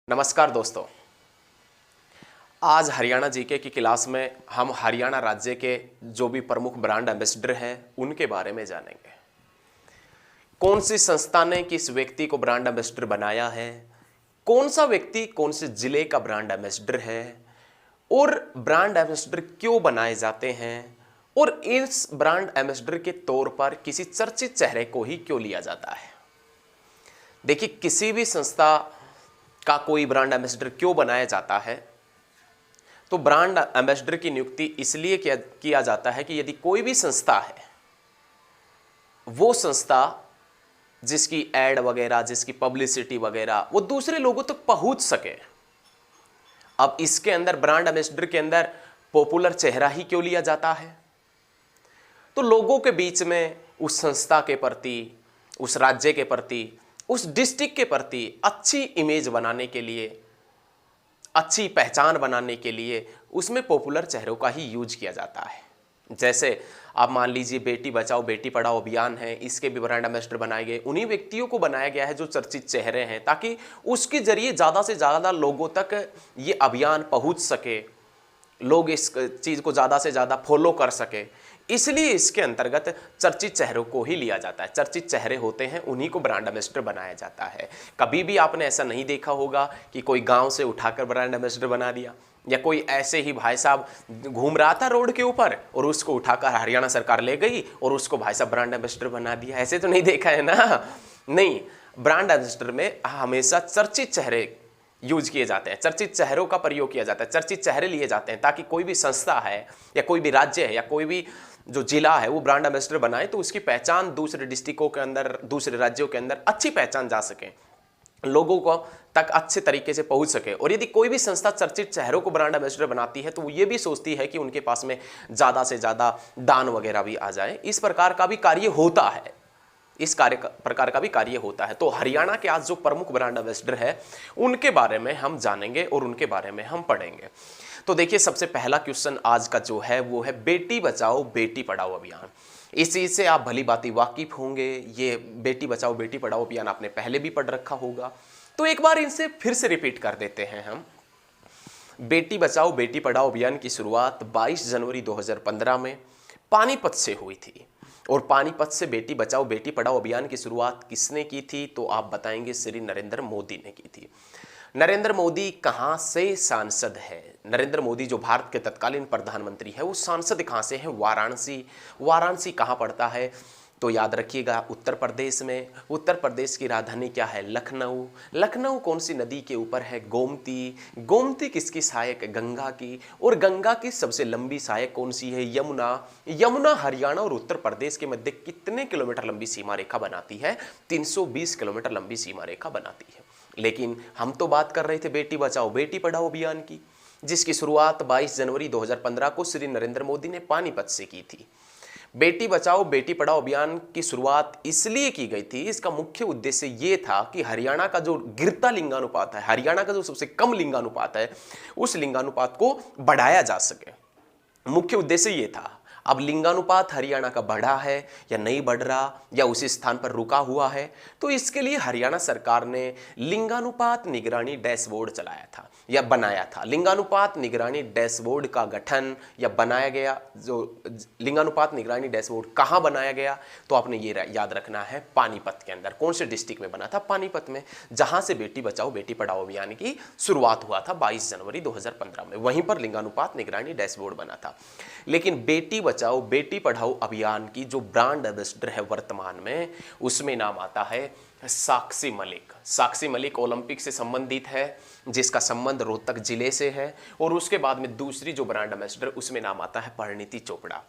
नमस्कार दोस्तों। आज हरियाणा जीके की क्लास में हम हरियाणा राज्य के जो भी प्रमुख ब्रांड एम्बेसडर हैं उनके बारे में जानेंगे। कौन सी संस्था ने किस व्यक्ति को ब्रांड एम्बेसडर बनाया है, कौन सा व्यक्ति कौन से जिले का ब्रांड एम्बेसडर है और ब्रांड एम्बेसडर क्यों बनाए जाते हैं और इस ब्रांड एम्बेसडर के तौर पर किसी चर्चित चेहरे को ही क्यों लिया जाता है। देखिए, किसी भी संस्था का कोई ब्रांड एम्बेसडर क्यों बनाया जाता है, तो ब्रांड एम्बेसडर की नियुक्ति इसलिए किया जाता है कि यदि कोई भी संस्था है, वो संस्था जिसकी एड वगैरह, जिसकी पब्लिसिटी वगैरह वो दूसरे लोगों तक पहुंच सके। अब इसके अंदर ब्रांड एम्बेसडर के अंदर पॉपुलर चेहरा ही क्यों लिया जाता है, तो लोगों के बीच में उस संस्था के प्रति, उस राज्य के प्रति, उस डिस्ट्रिक्ट के प्रति अच्छी इमेज बनाने के लिए, अच्छी पहचान बनाने के लिए उसमें पॉपुलर चेहरों का ही यूज किया जाता है। जैसे आप मान लीजिए बेटी बचाओ बेटी पढ़ाओ अभियान है, इसके भी ब्रांड एम्बेसडर बनाए गए। उन्हीं व्यक्तियों को बनाया गया है जो चर्चित चेहरे हैं, ताकि उसके जरिए ज़्यादा से ज़्यादा लोगों तक ये अभियान पहुंच सके, लोग इस चीज़ को ज़्यादा से ज़्यादा फॉलो कर सके। इसलिए इसके अंतर्गत चर्चित चेहरों को ही लिया जाता है। चर्चित चेहरे होते हैं, उन्हीं को ब्रांड एम्बेसडर बनाया जाता है। कभी भी आपने ऐसा नहीं देखा होगा कि कोई गांव से उठाकर ब्रांड एम्बेसडर बना दिया, या कोई ऐसे ही भाई साहब घूम रहा था रोड के ऊपर और उसको उठाकर हरियाणा सरकार ले गई और उसको भाई साहब ब्रांड एम्बेसडर बना दिया। ऐसे तो नहीं देखा है ना। नहीं, ब्रांड एम्बेसडर में हमेशा चर्चित चेहरे यूज किए जाते हैं, चर्चित चेहरों का प्रयोग किया जाता है, चर्चित चेहरे लिए जाते हैं, ताकि कोई भी संस्था है या कोई भी राज्य है या कोई भी जो जिला है वो ब्रांड एम्बेसडर बनाए, तो उसकी पहचान दूसरे डिस्ट्रिक्टों के अंदर, दूसरे राज्यों के अंदर अच्छी पहचान जा सके, लोगों को तक अच्छे तरीके से पहुंच सके। और यदि कोई भी संस्था चर्चित चेहरों को ब्रांड एम्बेसडर बनाती है तो वो ये भी सोचती है कि उनके पास में ज़्यादा से ज़्यादा दान वगैरह भी आ जाए। इस प्रकार का भी कार्य होता है, प्रकार का भी कार्य होता है। तो हरियाणा के आज जो प्रमुख ब्रांड एम्बेसडर है उनके बारे में हम जानेंगे और उनके बारे में हम पढ़ेंगे। तो देखिए, सबसे पहला क्वेश्चन आज का जो है वो है बेटी बचाओ बेटी पढ़ाओ अभियान। इस चीज से आप भली भांति वाकिफ होंगे। ये बेटी बचाओ बेटी पढ़ाओ अभियान आपने पहले भी पढ़ रखा होगा, तो एक बार इनसे फिर से रिपीट कर देते हैं हम। बेटी बचाओ बेटी पढ़ाओ अभियान की शुरुआत 22 जनवरी 2015 में पानीपत से हुई थी। और पानीपत से बेटी बचाओ बेटी पढ़ाओ अभियान की शुरुआत किसने की थी, तो आप बताएंगे श्री नरेंद्र मोदी ने की थी। नरेंद्र मोदी कहां से सांसद है? नरेंद्र मोदी जो भारत के तत्कालीन प्रधानमंत्री है, वो सांसद कहां से है? वाराणसी। वाराणसी कहां पड़ता है, तो याद रखिएगा उत्तर प्रदेश में। उत्तर प्रदेश की राजधानी क्या है? लखनऊ। लखनऊ कौन सी नदी के ऊपर है? गोमती। गोमती किसकी सहायक है? गंगा की। और गंगा की सबसे लंबी सहायक कौन सी है? यमुना। यमुना हरियाणा और उत्तर प्रदेश के मध्य कितने किलोमीटर लंबी सीमा रेखा बनाती है? 320 किलोमीटर लंबी सीमा रेखा बनाती है। लेकिन हम तो बात कर रहे थे बेटी बचाओ बेटी पढ़ाओ अभियान की, जिसकी शुरुआत 22 जनवरी 2015 को श्री नरेंद्र मोदी ने पानीपत से की थी। बेटी बचाओ बेटी पढ़ाओ अभियान की शुरुआत इसलिए की गई थी, इसका मुख्य उद्देश्य ये था कि हरियाणा का जो गिरता लिंगानुपात है, हरियाणा का जो सबसे कम लिंगानुपात है, उस लिंगानुपात को बढ़ाया जा सके। मुख्य उद्देश्य ये था। अब लिंगानुपात हरियाणा का बढ़ा है या नहीं बढ़ रहा या उसी स्थान पर रुका हुआ है, तो इसके लिए हरियाणा सरकार ने लिंगानुपात निगरानी डैशबोर्ड चलाया था या बनाया था। लिंगानुपात निगरानी डैशबोर्ड का गठन या बनाया गया, जो लिंगानुपात निगरानी डैशबोर्ड कहाँ बनाया गया, तो आपने ये याद रखना है, पानीपत के अंदर। कौन से डिस्ट्रिक्ट में बना था? पानीपत में, जहां से बेटी बचाओ बेटी पढ़ाओ अभियान की शुरुआत हुआ था 22 जनवरी 2015 में। वहीं पर लिंगानुपात निगरानी डैशबोर्ड बना था। लेकिन बेटी बचाओ बेटी पढ़ाओ अभियान की जो ब्रांड एम्बेसडर है वर्तमान में, उसमें नाम आता है साक्षी मलिक। साक्षी मलिक ओलंपिक से संबंधित है, जिसका संबंध रोहतक जिले से है। और उसके बाद में दूसरी जो ब्रांड एम्बेसडर, उसमें नाम आता है परिणीति चोपड़ा।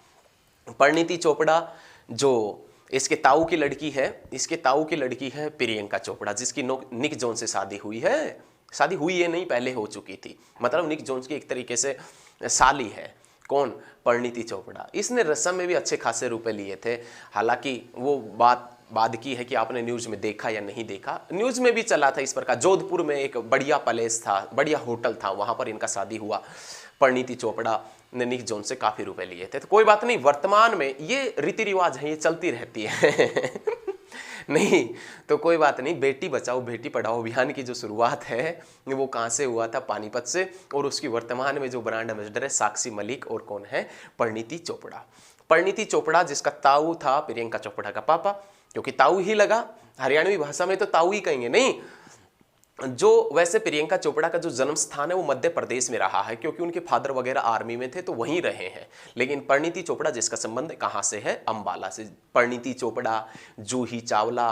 परिणीति चोपड़ा जो इसके ताऊ की लड़की है, इसके ताऊ की लड़की है प्रियंका चोपड़ा, जिसकी निक जोन्स से शादी हुई है। शादी हुई है नहीं, पहले हो चुकी थी, मतलब निक जोन्स की एक तरीके से साली है। कौन? परिणीति चोपड़ा। इसने रस्म में भी अच्छे खासे रुपए लिए थे। हालांकि वो बात बाद की है कि आपने न्यूज में देखा या नहीं देखा। न्यूज में भी चला था इस प्रकार, जोधपुर में एक बढ़िया पैलेस था, बढ़िया होटल था, वहां पर इनका शादी हुआ। परिणीति चोपड़ा ने निक जोन से काफी रुपए लिए थे। तो कोई बात नहीं, वर्तमान में ये रीति रिवाज है, ये चलती रहती है। नहीं, तो कोई बात नहीं। बेटी बचाओ बेटी पढ़ाओ अभियान की जो शुरुआत है वो कहाँ से हुआ था? पानीपत से। और उसकी वर्तमान में जो ब्रांड एम्बेसडर है साक्षी मलिक और कौन है? परिणीति चोपड़ा। परिणीति चोपड़ा जिसका ताऊ था प्रियंका चोपड़ा का पापा, क्योंकि ताऊ ही लगा, हरियाणवी भाषा में तो ताऊ ही कहेंगे। नहीं, जो वैसे प्रियंका चोपड़ा का जो जन्म स्थान है वो मध्य प्रदेश में रहा है, क्योंकि उनके फादर वगैरह आर्मी में थे तो वहीं रहे हैं। लेकिन परिणीति चोपड़ा जिसका संबंध कहाँ से है? अंबाला से। परिणीति चोपड़ा, जूही चावला,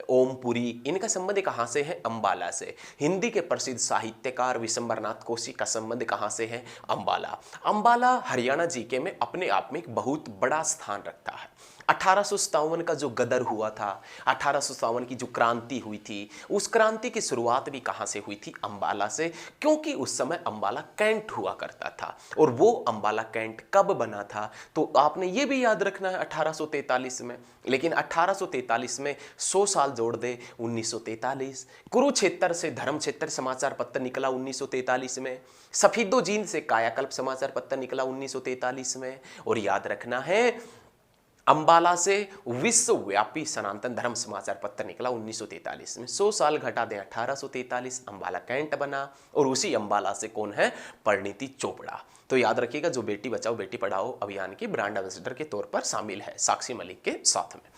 ओमपुरी, इनका संबंध कहाँ से है? अंबाला से। हिंदी के प्रसिद्ध साहित्यकार विशंबरनाथ कोशी का संबंध कहाँ से है? अंबाला। अंबाला हरियाणा जीके में अपने आप में एक बहुत बड़ा स्थान रखता है। 1857 का जो गदर हुआ था, 1857 की जो क्रांति हुई थी, उस क्रांति की शुरुआत भी कहाँ से हुई थी? अंबाला से, क्योंकि उस समय अंबाला कैंट हुआ करता था। और वो अंबाला कैंट कब बना था? तो आपने ये भी याद रखना है 1843 में। लेकिन 1843 में 100 साल जोड़ दे 1943। कुरुक्षेत्र से धर्मक्षेत्र समाचार पत्र निकला 1943 में। सफीदो जींद से कायाकल्प समाचार पत्र निकला 1943 में। और याद रखना है अंबाला से विश्वव्यापी सनातन धर्म समाचार पत्र निकला 1943 में। 100 साल घटा दें 1843, अंबाला कैंट बना। और उसी अंबाला से कौन है? परिणीति चोपड़ा। तो याद रखिएगा, जो बेटी बचाओ बेटी पढ़ाओ अभियान की ब्रांड एम्बेसडर के तौर पर शामिल है साक्षी मलिक के साथ में।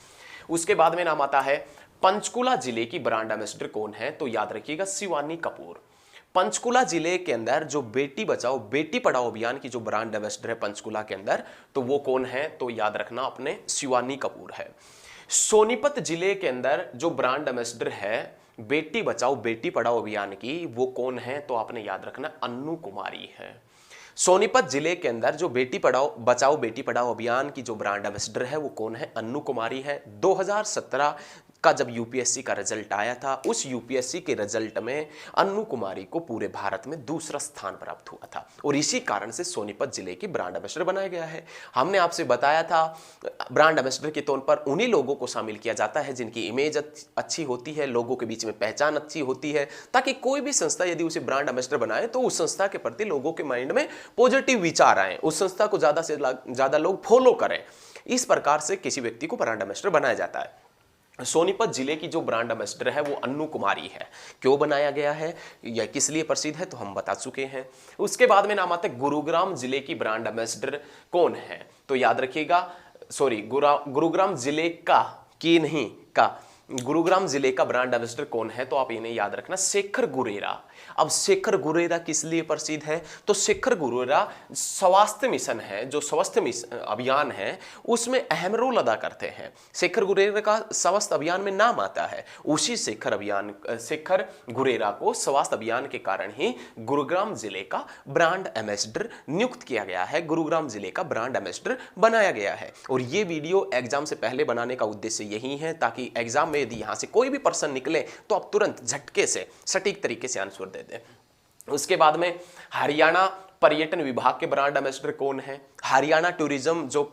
उसके बाद में नाम आता है पंचकुला जिले की ब्रांड एम्बेसडर कौन है? तो याद रखिएगा शिवानी कपूर। पंचकुला जिले के अंदर जो बेटी बचाओ बेटी पढ़ाओ अभियान की जो ब्रांड एम्बेसडर है पंचकुला के अंदर, तो वो कौन है? तो याद रखना अपने शिवानी कपूर है। सोनीपत जिले के अंदर जो ब्रांड एम्बेसडर है बेटी बचाओ बेटी पढ़ाओ अभियान की, वो कौन है? तो आपने याद रखना अन्नू कुमारी है। सोनीपत जिले के अंदर जो बेटी बचाओ बेटी पढ़ाओ अभियान की जो ब्रांड एम्बेसडर है वो कौन है? अन्नू कुमारी है। 2017 का जब यूपीएससी का रिजल्ट आया था, उस यूपीएससी के रिजल्ट में अन्नू कुमारी को पूरे भारत में दूसरा स्थान प्राप्त हुआ था। और इसी कारण से सोनीपत जिले की ब्रांड एम्बेसडर बनाया गया है। हमने आपसे बताया था ब्रांड एम्बेसडर के तौर पर उन्हीं लोगों को शामिल किया जाता है जिनकी इमेज अच्छी होती है, लोगों के बीच में पहचान अच्छी होती है, ताकि कोई भी संस्था यदि उसे ब्रांड एम्बेसडर बनाए तो उस संस्था के प्रति लोगों के माइंड में पॉजिटिव विचार आए, उस संस्था को ज्यादा से ज्यादा लोग फॉलो करें। इस प्रकार से किसी व्यक्ति को ब्रांड एम्बेसडर बनाया जाता है। सोनीपत जिले की जो ब्रांड एम्बेसडर है वो अन्नू कुमारी है। क्यों बनाया गया है या किस लिए प्रसिद्ध है तो हम बता चुके हैं। उसके बाद में नाम आता है गुरुग्राम जिले की ब्रांड एम्बेसडर कौन है? तो याद रखिएगा, गुरुग्राम जिले का की नहीं का, गुरुग्राम जिले का ब्रांड एम्बेसडर कौन है? तो आप इन्हें याद रखना, शेखर गुरेरा। अब शेखर गुरेरा किस लिए प्रसिद्ध है? तो शेखर गुरेरा स्वास्थ्य मिशन है, जो स्वास्थ्य अभियान है उसमें अहम रोल अदा करते हैं। शेखर गुरेरा का स्वास्थ्य अभियान में नाम आता है। उसी शेखर गुरेरा को स्वास्थ्य अभियान के कारण ही गुरुग्राम जिले का ब्रांड एम्बेसडर नियुक्त किया गया है, गुरुग्राम जिले का ब्रांड एम्बेसडर बनाया गया है। और ये वीडियो एग्जाम से पहले बनाने का उद्देश्य यही है ताकि एग्जाम में यदि यहां से कोई भी प्रश्न निकले तो आप तुरंत झटके से सटीक तरीके से आंसर दे दें। उसके बाद में हरियाणा पर्यटन विभाग के ब्रांड एम्बेसडर कौन है? हरियाणा टूरिज्म जो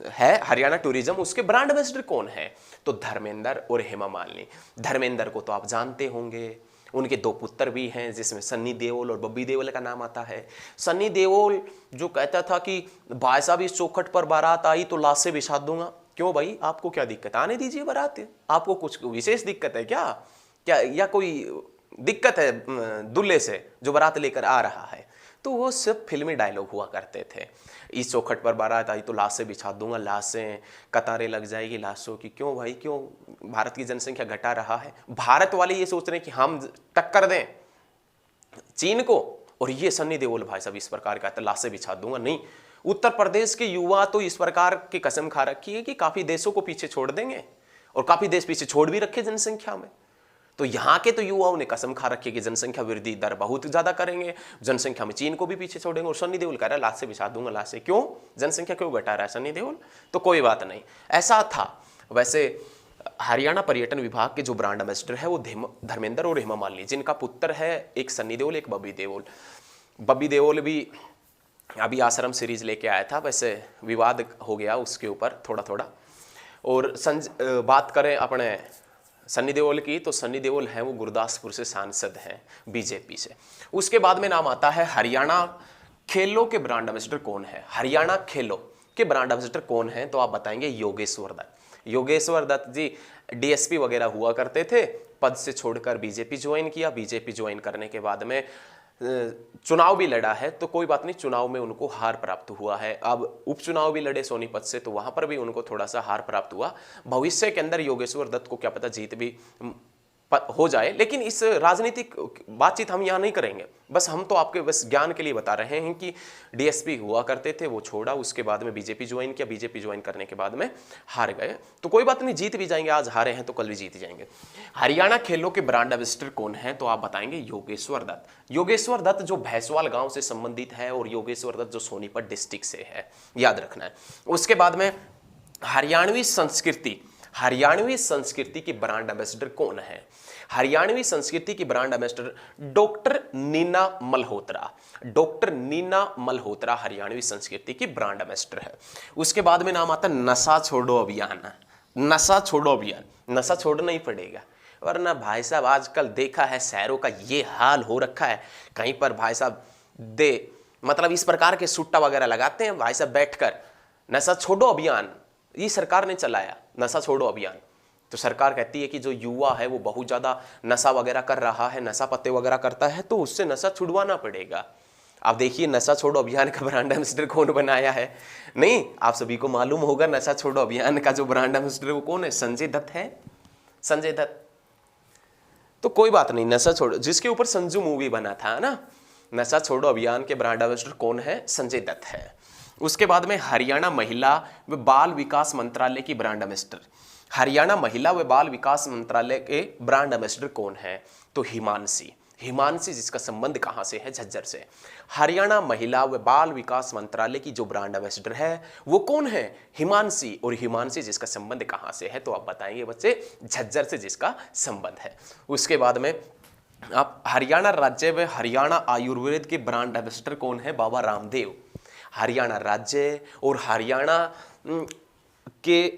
है, हरियाणा टूरिज्म, उसके ब्रांड एम्बेसडर कौन है? तो धर्मेंद्र और हेमा मालिनी। धर्मेंद्र को तो आप जानते होंगे, उनके 2 पुत्र भी हैं जिसमें सन्नी देओल और बब्बी देओल का नाम आता है। सन्नी देओल जो कहता था कि भाई साहब इस चौखट पर बारात आई तो लाश से बिछा दूंगा। क्यों भाई, आपको क्या दिक्कत? आने दीजिए बारात, आपको कुछ विशेष दिक्कत है क्या या कोई दिक्कत है दूल्हे से जो बारात लेकर आ रहा है? तो वो सब फिल्मी डायलॉग हुआ करते थे। इस चौखट पर बारात आई तो लाश से बिछा दूंगा, लाशें कतारें लग जाएगी लाशों की। क्यों भाई, क्यों? भारत की जनसंख्या घटा रहा है, भारत वाले ये सोच रहे हैं कि हम टक्कर दें चीन को, और ये सन्नी देओल भाई साहब इस प्रकार का लाश से बिछा दूंगा। नहीं, उत्तर प्रदेश के युवा तो इस प्रकार की कसम खा रखी है कि काफी देशों को पीछे छोड़ देंगे, और काफी देश पीछे छोड़ भी रखे जनसंख्या में। तो यहाँ के तो युवाओं ने कसम खा रखी है कि जनसंख्या वृद्धि दर बहुत ज्यादा करेंगे, जनसंख्या में चीन को भी पीछे छोड़ेंगे। और सन्नी देओल कह रहा है लाश से बिछा दूंगा लाश से। क्यों? जनसंख्या क्यों घटा रहा है सन्नी देओल? तो कोई बात नहीं, ऐसा था। वैसे हरियाणा पर्यटन विभाग के जो ब्रांड एम्बेसडर है वो धर्मेंद्र और हेमा मालिनी, जिनका पुत्र है एक सन्नी देओल एक बब्बी देओल। बब्बी देओल भी अभी आश्रम सीरीज लेके आया था, वैसे विवाद हो गया उसके ऊपर थोड़ा थोड़ा। और बात करें अपने सन्नी देओल की, तो सन्नी देओल हैं वो गुरदासपुर से सांसद हैं बीजेपी से। उसके बाद में नाम आता है हरियाणा खेलों के ब्रांड एम्बेसडर कौन है? हरियाणा खेलों के ब्रांड एम्बेसडर कौन है? तो आप बताएंगे योगेश्वर दत्त। योगेश्वर दत्त जी डीएसपी वगैरह हुआ करते थे, पद से छोड़कर बीजेपी ज्वाइन किया। बीजेपी ज्वाइन करने के बाद में चुनाव भी लड़ा है, तो कोई बात नहीं, चुनाव में उनको हार प्राप्त हुआ है। अब उपचुनाव भी लड़े सोनीपत से, तो वहां पर भी उनको थोड़ा सा हार प्राप्त हुआ। भविष्य के अंदर योगेश्वर दत्त को क्या पता जीत भी हो जाए, लेकिन इस राजनीतिक बातचीत हम यहाँ नहीं करेंगे। बस हम तो आपके बस ज्ञान के लिए बता रहे हैं कि डीएसपी हुआ करते थे, वो छोड़ा, उसके बाद में बीजेपी ज्वाइन किया। बीजेपी ज्वाइन करने के बाद में हार गए, तो कोई बात नहीं, जीत भी जाएंगे। आज हारे हैं तो कल भी जीत जाएंगे। हरियाणा खेलों के ब्रांड एम्बेसडर कौन है, तो आप बताएंगे योगेश्वर दत्त। योगेश्वर दत्त जो भैंसवाल गांव से संबंधित है, और योगेश्वर दत्त जो सोनीपत डिस्ट्रिक्ट से है, याद रखना है। उसके बाद में हरियाणवी संस्कृति की ब्रांड एम्बेसडर कौन है। हरियाणवी संस्कृति की brand ambassador doctor Neena Malhotra. Doctor Neena Malhotra Haryanvi संस्कृति की ब्रांड एम्बेसडर है। उसके बाद में नाम आता है नशा छोड़ो अभियान। नशा छोड़ो अभियान, नशा छोड़ना ही पड़ेगा, वरना भाई साहब आजकल देखा है शहरों का ये हाल हो रखा है। कहीं पर भाई साहब मतलब इस प्रकार के सुट्टा वगैरह लगाते हैं भाई साहब बैठकर। नशा छोड़ो अभियान ये सरकार ने चलाया, नशा छोड़ो अभियान। तो सरकार कहती है कि जो युवा है वो बहुत ज्यादा नशा वगैरह कर रहा है, नशा पत्ते वगैरह करता है, तो उससे नशा छुड़वाना पड़ेगा। आप देखिए नशा छोड़ो अभियान का ब्रांड एम्बेसडर कौन बनाया है। नहीं, आप सभी को मालूम होगा नशा छोड़ो अभियान का जो ब्रांड एम्बेसडर वो कौन है, संजय दत्त है। संजय दत्त, तो कोई बात नहीं, नशा छोड़ो जिसके ऊपर संजू मूवी बना था ना, नशा छोड़ो अभियान के ब्रांड एम्बेसडर कौन है, संजय दत्त है। उसके बाद में हरियाणा महिला व बाल विकास मंत्रालय की ब्रांड एम्बेसडर। हरियाणा महिला व बाल विकास मंत्रालय के ब्रांड एम्बेसडर कौन है, तो हिमांशी। हिमांशी जिसका संबंध कहां से है, झज्जर से। हरियाणा महिला व बाल विकास मंत्रालय की जो ब्रांड एम्बेसडर है वो कौन है, हिमांशी। और हिमांशी जिसका संबंध कहां से है, तो आप बताएंगे बच्चे, झज्जर से जिसका संबंध है। उसके बाद में आप हरियाणा राज्य व हरियाणा आयुर्वेद के ब्रांड एम्बेसडर कौन है, बाबा रामदेव। हरियाणा राज्य और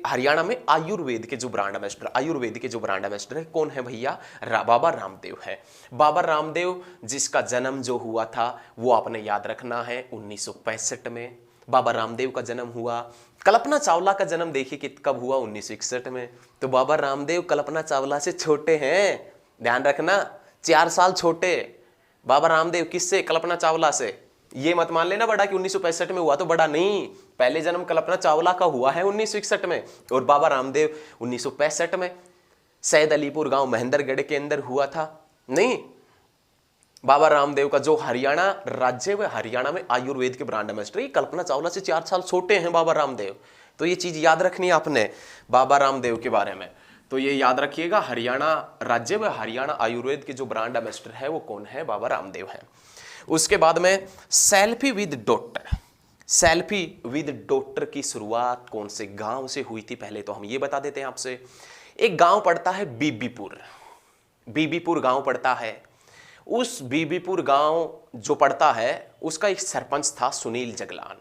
हरियाणा में आयुर्वेद के जो ब्रांड एम्बेसडर, आयुर्वेद के जो ब्रांड एम्बेसडर है कौन है भैया, बाबा रामदेव है। बाबा रामदेव जिसका जन्म जो हुआ था वो आपने याद रखना है 1965 में बाबा रामदेव का जन्म हुआ। कल्पना चावला का जन्म देखिए कि कब हुआ, 1961 में। तो बाबा रामदेव कल्पना चावला से छोटे हैं, ध्यान रखना, 4 साल छोटे बाबा रामदेव। किससे, कल्पना चावला से। ये मत मान लेना बड़ा कि 1965 में हुआ तो बड़ा नहीं, पहले जन्म कल्पना चावला का हुआ है 1961 में, और बाबा रामदेव 1965 में सैयद अलीपुर गांव महेंद्रगढ़ के अंदर हुआ था। नहीं, बाबा रामदेव का जो हरियाणा राज्य में, हरियाणा में आयुर्वेद के ब्रांड एम्बेसडर, कल्पना चावला से 4 साल छोटे हैं बाबा रामदेव। तो ये चीज याद रखनी है आपने बाबा रामदेव के बारे में, तो ये याद रखिएगा। हरियाणा राज्य में हरियाणा आयुर्वेद के जो ब्रांड एम्बेसडर है वो कौन है, बाबा रामदेव है। उसके बाद में selfie with doctor. Selfie with doctor की शुरुआत कौन से गांव से हुई थी, पहले तो हम ये बता देते हैं आपसे। एक गांव पड़ता है बीबीपुर, बीबीपुर गांव पड़ता है। उस बीबीपुर गांव जो पड़ता है उसका एक सरपंच था सुनील जगलान।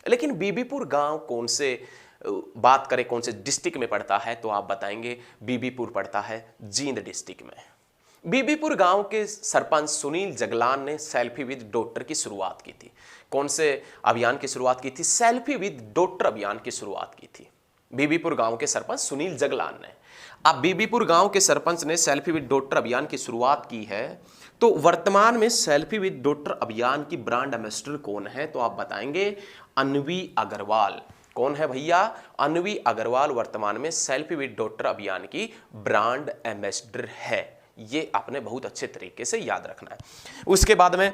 लेकिन बीबीपुर गांव कौन से बात करें कौन से डिस्ट्रिक्ट में पड़ता है, तो आप बताएंगे बीबीपुर पड़ता है जींद डिस्ट्रिक्ट में। बीबीपुर गांव के सरपंच सुनील जगलान ने सेल्फी विद डॉक्टर की शुरुआत की थी। कौन से अभियान की शुरुआत की थी, सेल्फी विद डॉक्टर अभियान की शुरुआत की थी बीबीपुर गांव के सरपंच सुनील जगलान ने। अब बीबीपुर गांव के सरपंच ने सेल्फी विद डॉक्टर अभियान की शुरुआत की है, तो वर्तमान में सेल्फी विद डॉक्टर अभियान की ब्रांड एम्बेसडर कौन है, तो आप बताएंगे अन्वी अग्रवाल। कौन है भैया, अन्वी अग्रवाल वर्तमान में सेल्फी विद डॉक्टर अभियान की ब्रांड एम्बेसडर है। ये आपने बहुत अच्छे तरीके से याद रखना है। उसके बाद में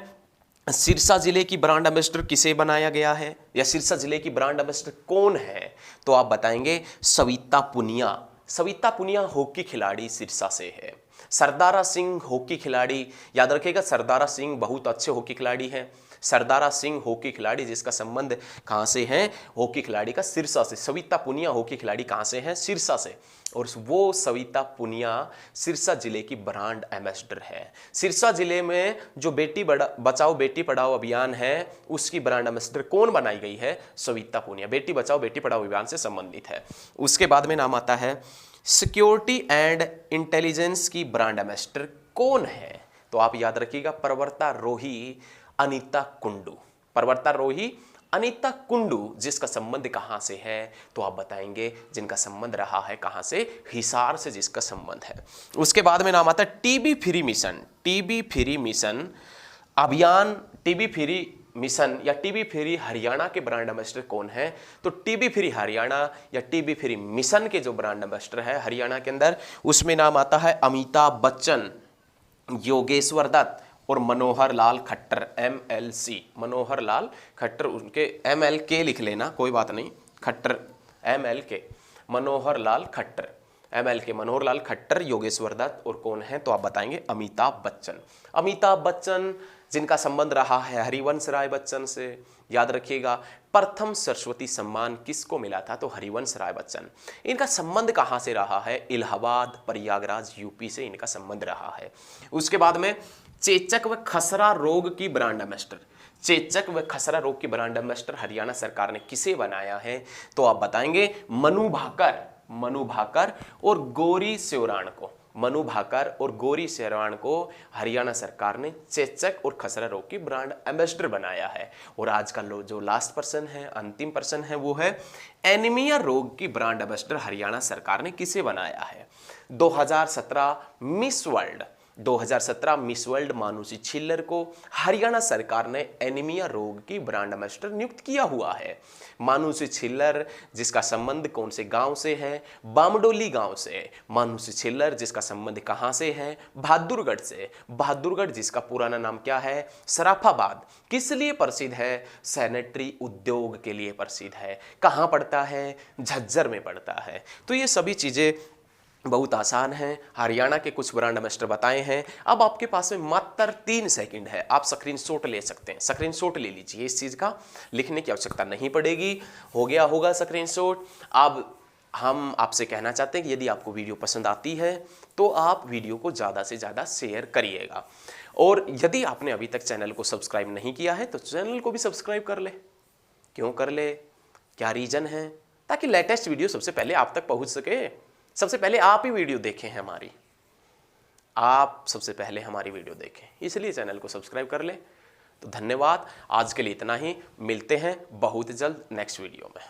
सिरसा जिले की ब्रांड एम्बेसडर किसे बनाया गया है, या सिरसा जिले की ब्रांड एम्बेसडर कौन है, तो आप बताएंगे सविता पुनिया। सविता पुनिया हॉकी खिलाड़ी सिरसा से है। सरदारा सिंह हॉकी खिलाड़ी, याद रखिएगा, सरदारा सिंह बहुत अच्छे हॉकी खिलाड़ी हैं। सरदारा सिंह हॉकी खिलाड़ी जिसका संबंध कहां से है, हॉकी खिलाड़ी का सिरसा से। सविता पुनिया हॉकी खिलाड़ी कहां से है, सिरसा से, और वो सविता पुनिया सिरसा जिले की ब्रांड एम्बेसडर है। सिरसा जिले में जो बेटी बचाओ बेटी पढ़ाओ अभियान है उसकी ब्रांड एम्बेसडर कौन बनाई गई है, सविता पुनिया। बेटी बचाओ बेटी पढ़ाओ अभियान से संबंधित है। उसके बाद में नाम आता है सिक्योरिटी एंड इंटेलिजेंस की ब्रांड एम्बेसडर कौन है, तो आप याद रखिएगा प्रवर्ता रोही अनीता कुंडू। प्रवर्ता रोही अनीता कुंडू जिसका संबंध कहां से है, तो आप बताएंगे जिनका संबंध रहा है कहां से, हिसार से जिसका संबंध है। उसके बाद में नाम आता है TB free mission. TB free mission अभियान, टीबी फ्री मिशन या टीबी फ्री हरियाणा के ब्रांड एम्बेसडर कौन है, तो टीबी फ्री हरियाणा या टीबी फ्री मिशन के जो ब्रांड एम्बेसडर है हरियाणा के अंदर, उसमें नाम आता है अमिताभ बच्चन, योगेश्वर दत्त और मनोहर लाल खट्टर, MLC, मनोहर लाल खट्टर। उनके MLK लिख लेना, कोई बात नहीं, खट्टर MLK, मनोहर लाल खट्टर, MLK मनोहर लाल खट्टर, योगेश्वर दत्त और कौन है, तो आप बताएंगे अमिताभ बच्चन। अमिताभ बच्चन जिनका संबंध रहा है हरिवंश राय बच्चन से, याद रखिएगा। प्रथम सरस्वती सम्मान किसको मिला था, तो हरिवंश राय बच्चन। इनका संबंध कहां से रहा है, इलाहाबाद प्रयागराज यूपी से इनका संबंध रहा है। उसके बाद में चेचक व खसरा रोग की ब्रांड एम्बेसडर, चेचक व खसरा रोग की ब्रांड एम्बेसडर हरियाणा सरकार ने किसे बनाया है, तो आप बताएंगे मनु भाकर, मनु भाकर और गौरी सेवराण को, मनु भाकर और गौरी सेवराण को हरियाणा सरकार ने चेचक और खसरा रोग की ब्रांड एम्बेसडर बनाया है। और आज का जो लास्ट पर्सन है, अंतिम पर्सन है, वो है एनीमिया रोग की ब्रांड एम्बेसडर हरियाणा सरकार ने किसे बनाया है। 2017 miss world, 2017 miss world Manushi Chhillar को हरियाणा सरकार ने एनीमिया रोग की ब्रांड एम्बेसडर नियुक्त किया हुआ है। मानुषी छिल्लर जिसका संबंध कौन से गांव से है, बामडोली गांव से। मानुषी छिल्लर जिसका संबंध कहां से है, बहादुरगढ़ से। बहादुरगढ़ जिसका पुराना नाम क्या है, सराफाबाद। किस लिए प्रसिद्ध है, सैनिटरी उद्योग के लिए प्रसिद्ध है। कहां पड़ता है, झज्जर में पड़ता है। तो ये सभी चीजें बहुत आसान है। हरियाणा के कुछ ब्रांड एम्बेसडर बताए हैं। अब आपके पास में मात्र 3 सेकंड है, आप स्क्रीनशॉट ले सकते हैं। स्क्रीनशॉट ले लीजिए, इस चीज का लिखने की आवश्यकता नहीं पड़ेगी, हो गया होगा स्क्रीनशॉट। अब हम आपसे कहना चाहते हैं कि यदि आपको वीडियो पसंद आती है तो आप वीडियो को ज़्यादा से ज़्यादा शेयर करिएगा। और यदि आपने अभी तक चैनल को सब्सक्राइब नहीं किया है तो चैनल को भी सब्सक्राइब कर ले। क्यों कर ले, क्या रीजन है, ताकि लेटेस्ट वीडियो सबसे पहले आप तक पहुंच सके। सबसे पहले आप ही वीडियो देखें हमारी, आप सबसे पहले हमारी वीडियो देखें, इसलिए चैनल को सब्सक्राइब कर ले। तो धन्यवाद, आज के लिए इतना ही, मिलते हैं बहुत जल्द नेक्स्ट वीडियो में।